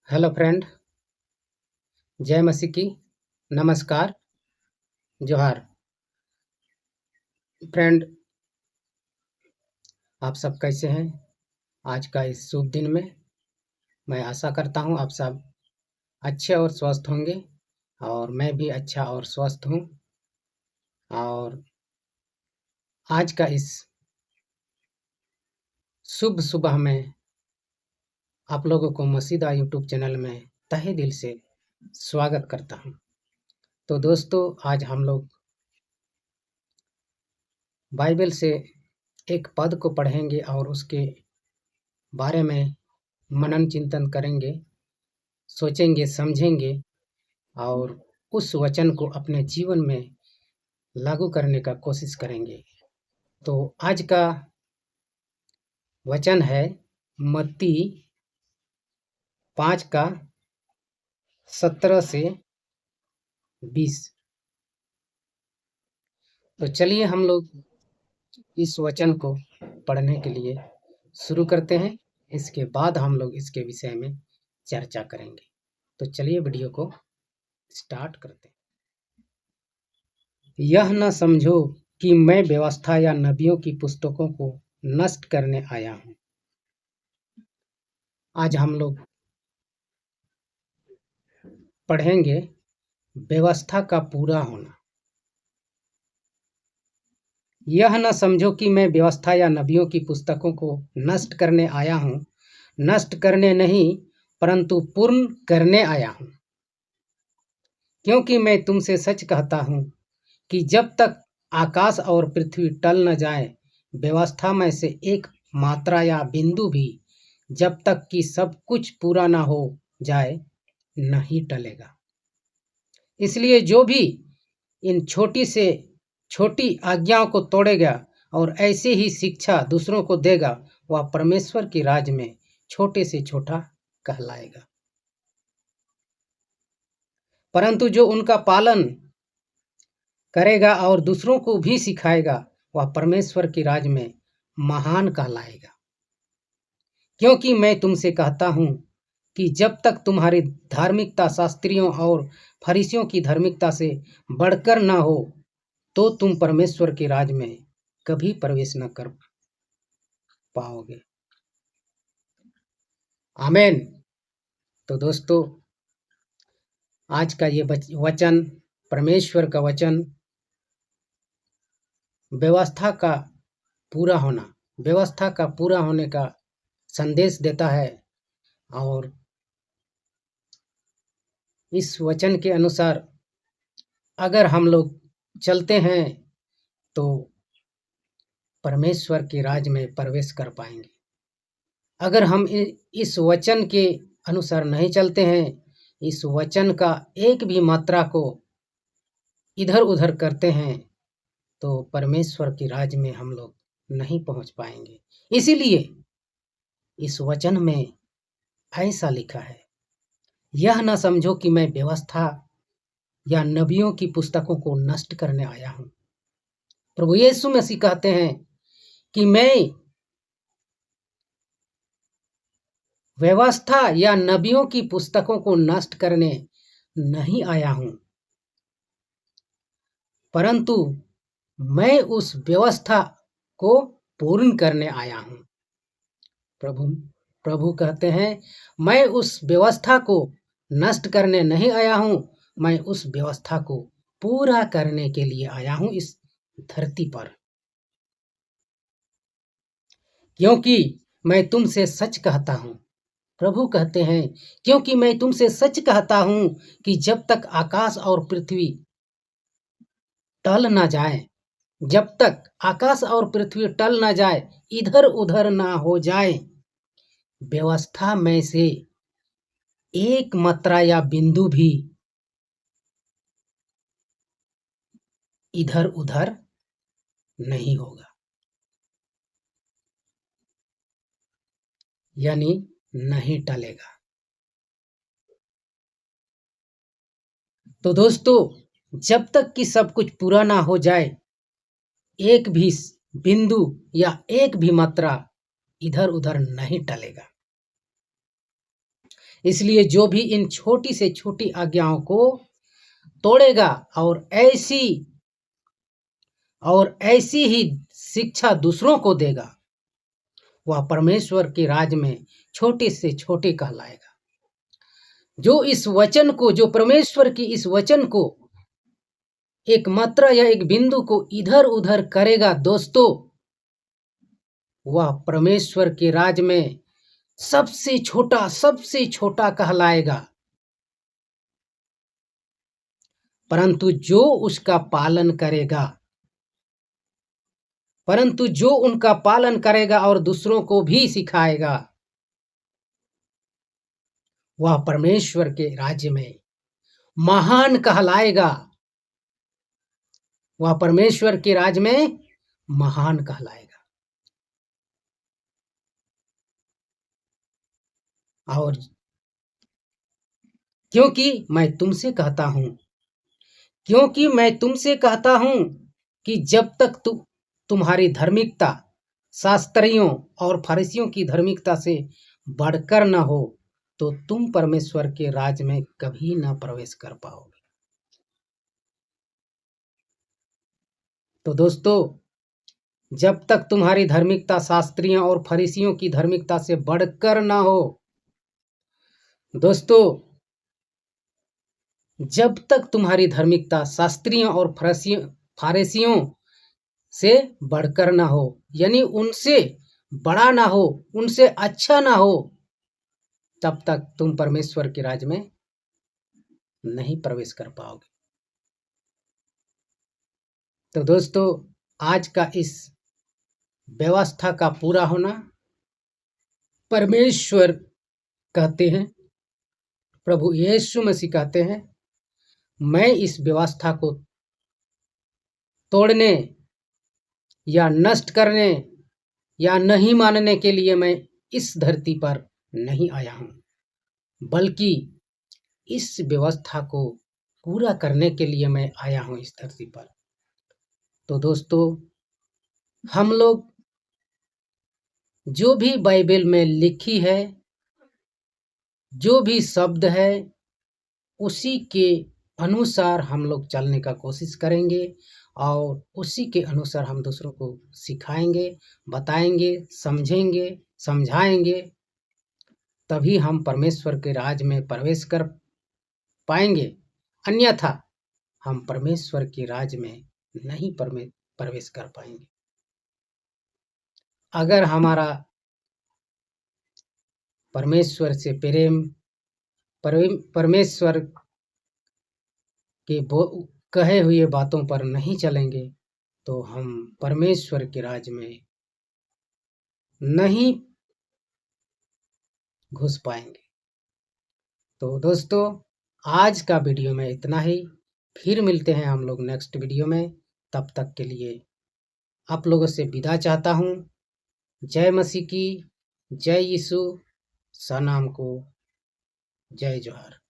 Hello friend, जय मसीह की। नमस्कार, जोहार। फ्रेंड, आप सब कैसे हैं? आज का इस शुभ दिन में मैं आशा करता हूं आप सब अच्छे और स्वस्थ होंगे और मैं भी अच्छा और स्वस्थ हूं। और आज का इस शुभ सुबह में आप लोगों को मसीदा यूट्यूब चैनल में तहे दिल से स्वागत करता हूं। तो दोस्तों, आज हम लोग बाइबल से एक पद को पढ़ेंगे और उसके बारे में मनन चिंतन करेंगे, सोचेंगे, समझेंगे और उस वचन को अपने जीवन में लागू करने का कोशिश करेंगे। तो आज का वचन है मत्ती 5 का 17 से 20। तो चलिए हम लोग इस वचन को पढ़ने के लिए शुरू करते हैं। इसके बाद हम लोग इसके विषय में चर्चा करेंगे। तो चलिए वीडियो को स्टार्ट करते हैं। यह न समझो कि मैं व्यवस्था या नबियों की पुस्तकों को नष्ट करने आया हूं। आज हम लोग पढ़ेंगे व्यवस्था का पूरा होना। यह न समझो कि मैं व्यवस्था या नबियों की पुस्तकों को नष्ट करने आया हूं। नष्ट करने नहीं, परंतु पूर्ण करने आया हूं। क्योंकि मैं तुमसे सच कहता हूं कि जब तक आकाश और पृथ्वी टल न जाए, व्यवस्था में से एक मात्रा या बिंदु भी, जब तक कि सब कुछ पूरा न हो जाए, नहीं टलेगा। इसलिए जो भी इन छोटी से छोटी आज्ञाओं को तोड़ेगा और ऐसे ही शिक्षा दूसरों को देगा, वह परमेश्वर की राज में छोटे से छोटा कहलाएगा। परंतु जो उनका पालन करेगा और दूसरों को भी सिखाएगा, वह परमेश्वर की राज में महान कहलाएगा। क्योंकि मैं तुमसे कहता हूं कि जब तक तुम्हारी धार्मिकता शास्त्रियों और फरीसियों की धार्मिकता से बढ़कर न हो, तो तुम परमेश्वर के राज में कभी प्रवेश न कर पाओगे। आमीन। तो दोस्तों, आज का ये वचन, परमेश्वर का वचन, व्यवस्था का पूरा होना, व्यवस्था का पूरा होने का संदेश देता है। और इस वचन के अनुसार अगर हम लोग चलते हैं तो परमेश्वर के राज में प्रवेश कर पाएंगे। अगर हम इस वचन के अनुसार नहीं चलते हैं, इस वचन का एक भी मात्रा को इधर उधर करते हैं, तो परमेश्वर के राज में हम लोग नहीं पहुंच पाएंगे। इसीलिए इस वचन में ऐसा लिखा है, यह न समझो कि मैं व्यवस्था या नबियों की पुस्तकों को नष्ट करने आया हूं। प्रभु यीशु मसीह कहते हैं कि मैं व्यवस्था या नबियों की पुस्तकों को नष्ट करने नहीं आया हूं, परंतु मैं उस व्यवस्था को पूर्ण करने आया हूं। प्रभु कहते हैं, मैं उस व्यवस्था को नष्ट करने नहीं आया हूं, मैं उस व्यवस्था को पूरा करने के लिए आया हूं इस धरती पर। क्योंकि मैं तुमसे सच कहता हूं, प्रभु कहते हैं, क्योंकि मैं तुमसे सच कहता हूं कि जब तक आकाश और पृथ्वी टल ना जाए, जब तक आकाश और पृथ्वी टल ना जाए, इधर उधर ना हो जाए, व्यवस्था में से एक मात्रा या बिंदु भी इधर उधर नहीं होगा, यानी नहीं टलेगा। तो दोस्तों, जब तक कि सब कुछ पूरा ना हो जाए, एक भी बिंदु या एक भी मात्रा इधर उधर नहीं टलेगा। इसलिए जो भी इन छोटी से छोटी आज्ञाओं को तोड़ेगा और ऐसी ही शिक्षा दूसरों को देगा, वह परमेश्वर के राज में छोटे से छोटे कहलाएगा। जो परमेश्वर की इस वचन को एक मात्रा या एक बिंदु को इधर उधर करेगा दोस्तों, वह परमेश्वर के राज में सबसे छोटा कहलाएगा। परंतु जो उनका पालन करेगा और दूसरों को भी सिखाएगा, वह परमेश्वर के राज्य में महान कहलाएगा। वह परमेश्वर के राज्य में महान कहलाएगा। और क्योंकि मैं तुमसे कहता हूं कि जब तक तुम्हारी धार्मिकता शास्त्रियों और फरीसियों की धार्मिकता से बढ़कर न हो, तो तुम परमेश्वर के राज में कभी न प्रवेश कर पाओगे। तो दोस्तों, जब तक तुम्हारी धार्मिकता शास्त्रियों और फरीसियों की धार्मिकता से बढ़कर न हो, दोस्तों, जब तक तुम्हारी धार्मिकता शास्त्रियों और फरीसियों से बढ़कर ना हो, यानी उनसे बड़ा ना हो, उनसे अच्छा ना हो, तब तक तुम परमेश्वर के राज में नहीं प्रवेश कर पाओगे। तो दोस्तों, आज का इस व्यवस्था का पूरा होना, परमेश्वर कहते हैं, प्रभु यीशु मसीह कहते हैं, मैं इस व्यवस्था को तोड़ने या नष्ट करने या नहीं मानने के लिए मैं इस धरती पर नहीं आया हूं, बल्कि इस व्यवस्था को पूरा करने के लिए मैं आया हूं इस धरती पर। तो दोस्तों, हम लोग जो भी बाइबल में लिखी है, जो भी शब्द है, उसी के अनुसार हम लोग चलने का कोशिश करेंगे और उसी के अनुसार हम दूसरों को सिखाएंगे, बताएंगे, समझाएंगे, तभी हम परमेश्वर के राज में प्रवेश कर पाएंगे। अन्यथा हम परमेश्वर के राज में नहीं प्रवेश कर पाएंगे। अगर हमारा परमेश्वर से प्रेम, परमेश्वर के कहे हुए बातों पर नहीं चलेंगे, तो हम परमेश्वर के राज में नहीं घुस पाएंगे। तो दोस्तों, आज का वीडियो में इतना ही। फिर मिलते हैं हम लोग नेक्स्ट वीडियो में। तब तक के लिए आप लोगों से विदा चाहता हूँ। जय मसीह की, जय यीशु, सनाम को जय जोहार।